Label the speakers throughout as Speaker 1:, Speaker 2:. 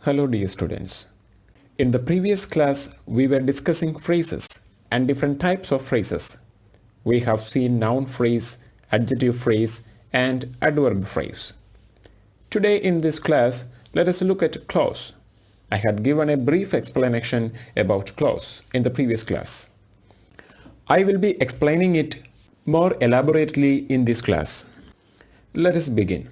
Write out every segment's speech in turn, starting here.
Speaker 1: Hello dear students. In the previous class, we were discussing phrases and different types of phrases. We have seen noun phrase, adjective phrase and adverb phrase. Today in this class, let us look at clause. I had given a brief explanation about clause in the previous class. I will be explaining it more elaborately in this class. Let us begin.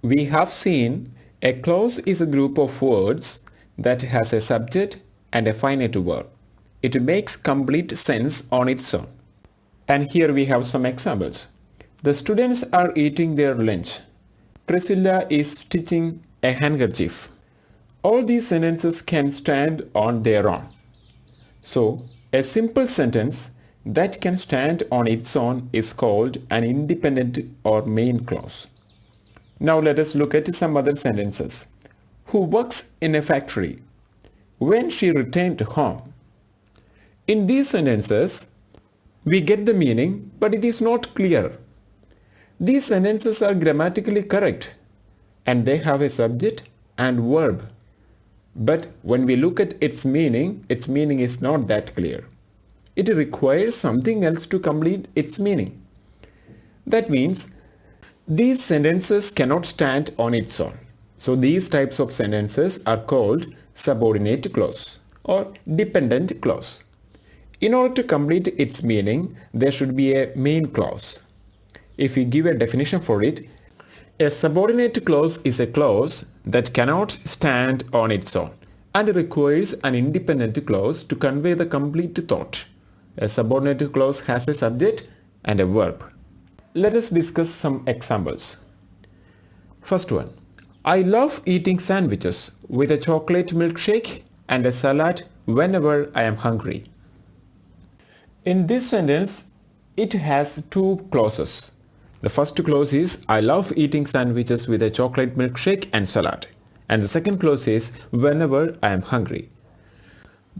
Speaker 1: We have seen a clause is a group of words that has a subject and a finite verb. It makes complete sense on its own. And here we have some examples. The students are eating their lunch. Priscilla is stitching a handkerchief. All these sentences can stand on their own. So, a simple sentence that can stand on its own is called an independent or main clause. Now let us look at some other sentences. Who works in a factory? When she returned home. In these sentences, we get the meaning, but it is not clear. These sentences are grammatically correct and they have a subject and verb. But when we look at its meaning is not that clear. It requires something else to complete its meaning. That means these sentences cannot stand on its own. So these types of sentences are called subordinate clause or dependent clause. In order to complete its meaning, there should be a main clause. If we give a definition for it, a subordinate clause is a clause that cannot stand on its own and requires an independent clause to convey the complete thought. A subordinate clause has a subject and a verb. Let us discuss some examples. First one. I love eating sandwiches with a chocolate milkshake and a salad whenever I am hungry. In this sentence, it has two clauses. The first clause is I love eating sandwiches with a chocolate milkshake and salad. And the second clause is whenever I am hungry.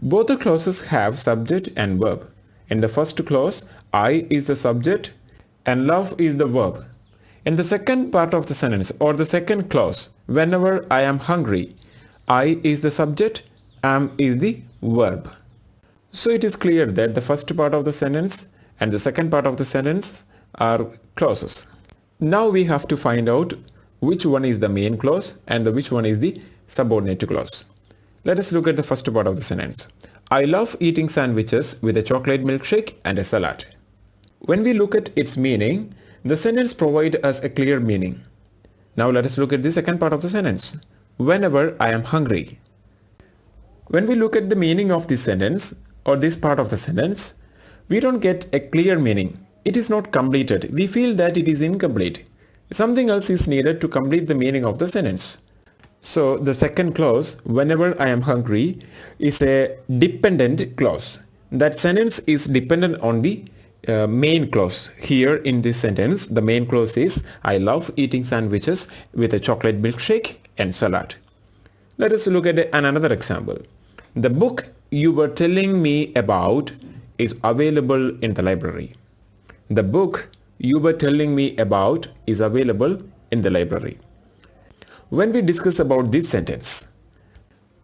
Speaker 1: Both the clauses have subject and verb. In the first clause, I is the subject and love is the verb. In the second part of the sentence or the second clause, whenever I am hungry, I is the subject, am is the verb. So it is clear that the first part of the sentence and the second part of the sentence are clauses. Now we have to find out which one is the main clause and which one is the subordinate clause. Let us look at the first part of the sentence. I love eating sandwiches with a chocolate milkshake and a salad. When we look at its meaning, the sentence provides us a clear meaning. Now let us look at the second part of the sentence. Whenever I am hungry. When we look at the meaning of this sentence or this part of the sentence, we don't get a clear meaning. It is not completed. We feel that it is incomplete. Something else is needed to complete the meaning of the sentence. So the second clause, whenever I am hungry, is a dependent clause. That sentence is dependent on the main clause. Here in this sentence, the main clause is I love eating sandwiches with a chocolate milkshake and salad. Let us look at another example. The book you were telling me about is available in the library. The book you were telling me about is available in the library. When we discuss about this sentence,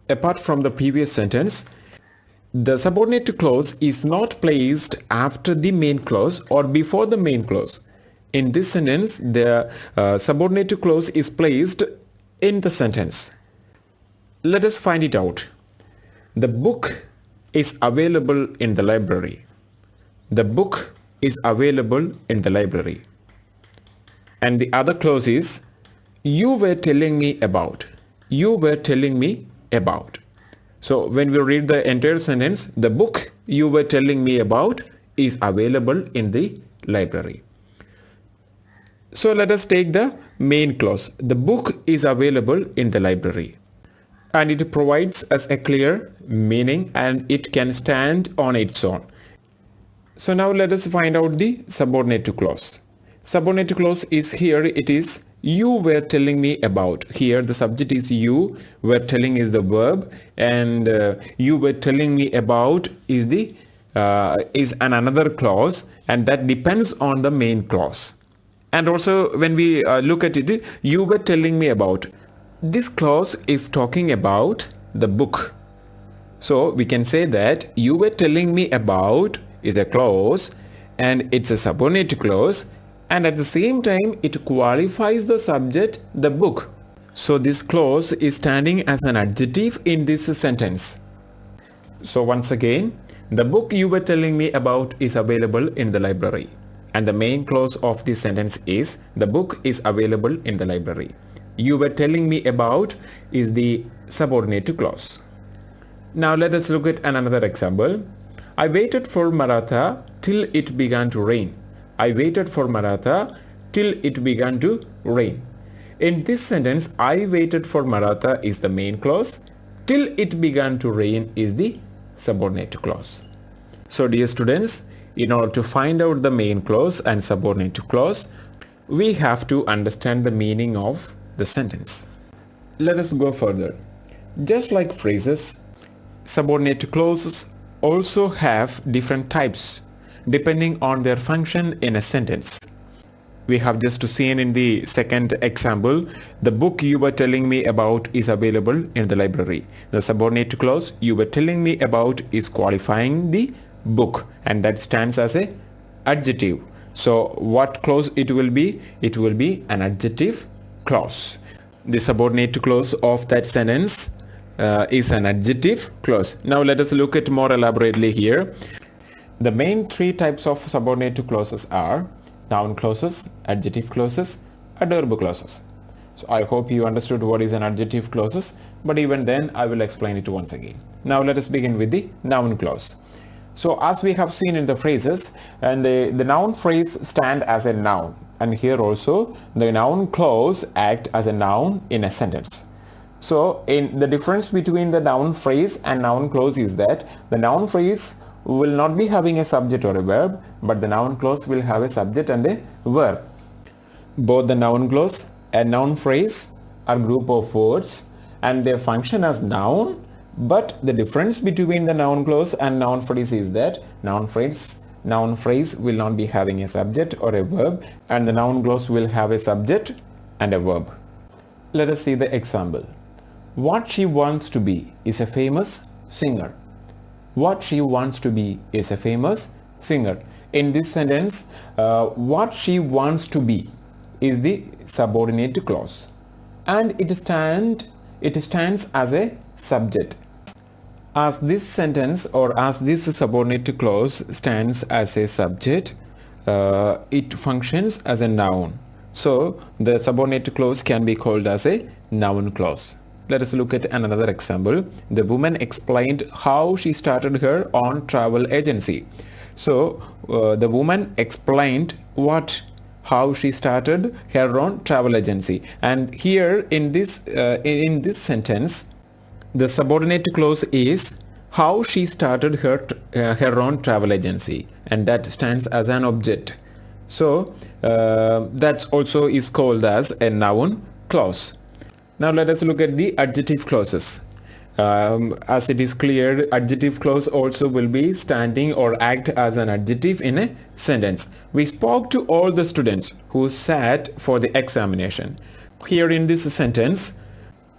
Speaker 1: apart from the previous sentence, the subordinate clause is not placed after the main clause or before the main clause. In this sentence, the subordinate clause is placed in the sentence. Let us find it out. The book is available in the library. The book is available in the library. And the other clause is you were telling me about. You were telling me about. So when we read the entire sentence, the book you were telling me about is available in the library. So let us take the main clause. The book is available in the library. And it provides us a clear meaning and it can stand on its own. So now let us find out the subordinate clause. Subordinate clause is here, it is you were telling me about. Here the subject is you, were telling is the verb, and you were telling me about is the is another clause, and that depends on the main clause. And also when we look at it, you were telling me about. This clause is talking about the book. So we can say that you were telling me about is a clause and it's a subordinate clause, and at the same time it qualifies the subject, the book. So this clause is standing as an adjective in this sentence. So once again, the book you were telling me about is available in the library. And the main clause of this sentence is the book is available in the library. You were telling me about is the subordinate clause. Now let us look at another example. I waited for Maratha till it began to rain. I waited for Maratha till it began to rain. In this sentence, I waited for Maratha is the main clause. Till it began to rain is the subordinate clause. So dear students, in order to find out the main clause and subordinate clause, we have to understand the meaning of the sentence. Let us go further. Just like phrases, subordinate clauses also have different types depending on their function in a sentence. We have just seen in the second example, the book you were telling me about is available in the library. The subordinate clause you were telling me about is qualifying the book, and that stands as a adjective. So what clause it will be? It will be an adjective clause. The subordinate clause of that sentence is an adjective clause. Now let us look at more elaborately here. The main three types of subordinate clauses are noun clauses, adjective clauses, adverb clauses. So I hope you understood what is an adjective clauses, but even then I will explain it once again. Now let us begin with the noun clause. So as we have seen in the phrases, and the noun phrase stand as a noun, and here also the noun clause act as a noun in a sentence. So in the difference between the noun phrase and noun clause is that the noun phrase will not be having a subject or a verb, but the noun clause will have a subject and a verb. Both the noun clause and noun phrase are group of words and they function as noun, but the difference between the noun clause and noun phrase is that noun phrase will not be having a subject or a verb, and the noun clause will have a subject and a verb. Let us see the example. What she wants to be is a famous singer. What she wants to be is a famous singer. In this sentence, what she wants to be is the subordinate clause, and it stands as a subject. As this sentence or as this subordinate clause stands as a subject, it functions as a noun. So the subordinate clause can be called as a noun clause. Let us look at another example. The woman explained how she started her own travel agency. So the woman explained how she started her own travel agency, and here in this sentence, the subordinate clause is how she started her own travel agency, and that stands as an object. So that also is called as a noun clause. Now let us look at the adjective clauses. As it is clear, adjective clause also will be standing or act as an adjective in a sentence. We spoke to all the students who sat for the examination. Here in this sentence,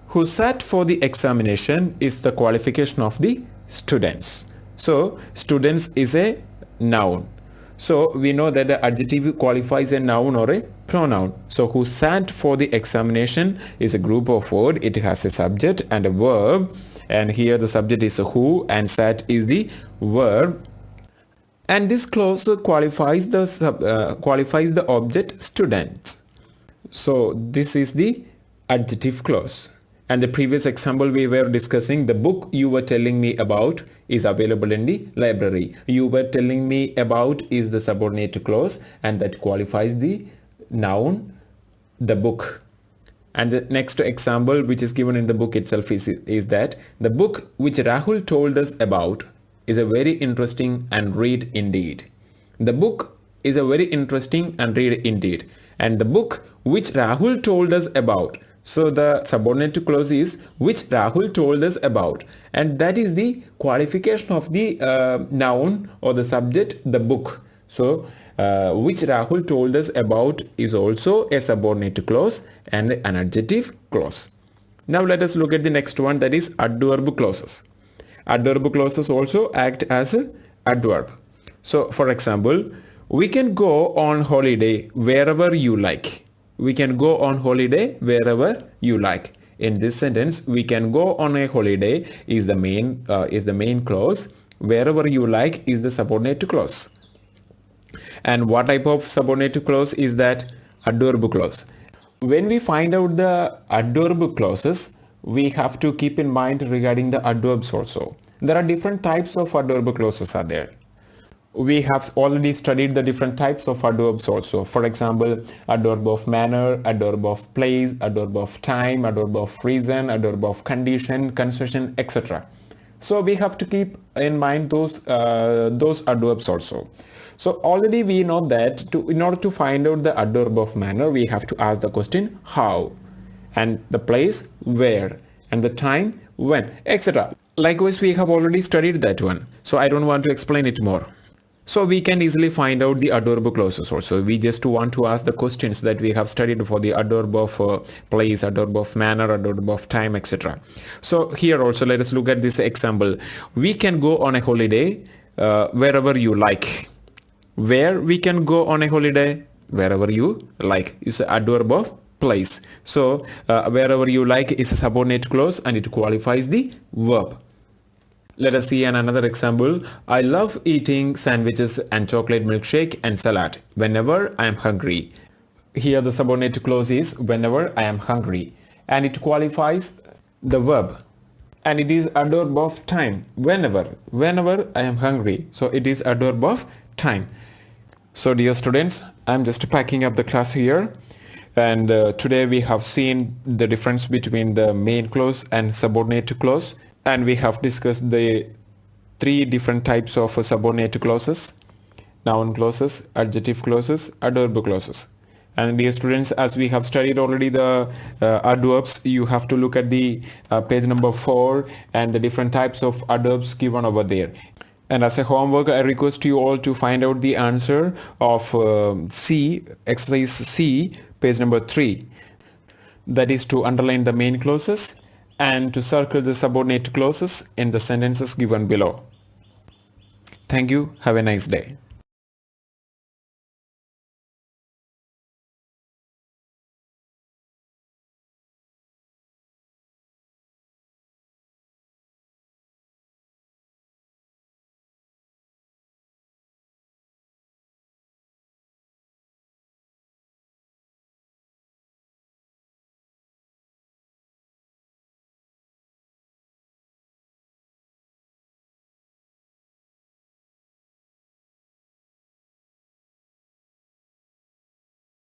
Speaker 1: who sat for the examination is the qualification of the students. So students is a noun. So we know that the adjective qualifies a noun or a pronoun. So who sat for the examination is a group of words. It has a subject and a verb, and here the subject is who and sat is the verb, and this clause qualifies the object student. So this is the adjective clause. And the previous example we were discussing, the book you were telling me about is available in the library. You were telling me about is the subordinate clause, and that qualifies the noun, the book. And the next example which is given in the book itself is that the book which Rahul told us about is a very interesting and read indeed. The book is a very interesting and read indeed. And the book which Rahul told us about, so the subordinate clause is which Rahul told us about, and that is the qualification of the noun or the subject, the book. So which Rahul told us about is also a subordinate clause and an adjective clause. Now let us look at the next one, that is adverb clauses. Adverb clauses also act as a adverb. So for example, we can go on holiday wherever you like. We can go on holiday wherever you like. In this sentence, we can go on a holiday is the main clause. Wherever you like is the subordinate clause. And what type of subordinate clause is that? Adverb clause. When we find out the adverb clauses, we have to keep in mind regarding the adverbs also. There are different types of adverb clauses are there. We have already studied the different types of adverbs also. For example, adverb of manner, adverb of place, adverb of time, adverb of reason, adverb of condition, concession, etc. So we have to keep in mind those adverbs also. So already we know that in order to find out the adverb of manner, we have to ask the question how, and the place where, and the time when, etc. Likewise, we have already studied that one, so I don't want to explain it more. So we can easily find out the adverb clauses also. We just want to ask the questions that we have studied for the adverb of place, adverb of manner, adverb of time, etc. So here also let us look at this example. We can go on a holiday wherever you like. Where we can go on a holiday? Wherever you like is an adverb of place. So wherever you like is a subordinate clause and it qualifies the verb. Let us see another example. I love eating sandwiches and chocolate milkshake and salad whenever I am hungry. Here the subordinate clause is whenever I am hungry, and it qualifies the verb, and it is adverb of time. Whenever I am hungry, so it is adverb of time. So dear students, I am just packing up the class here, and today we have seen the difference between the main clause and subordinate clause. And we have discussed the three different types of subordinate clauses: noun clauses, adjective clauses, adverb clauses. And dear students, as we have studied already the adverbs, you have to look at the page number 4 and the different types of adverbs given over there. And as a homework, I request you all to find out the answer of exercise C, page number 3. That is to underline the main clauses and to circle the subordinate clauses in the sentences given below. Thank you. Have a nice day.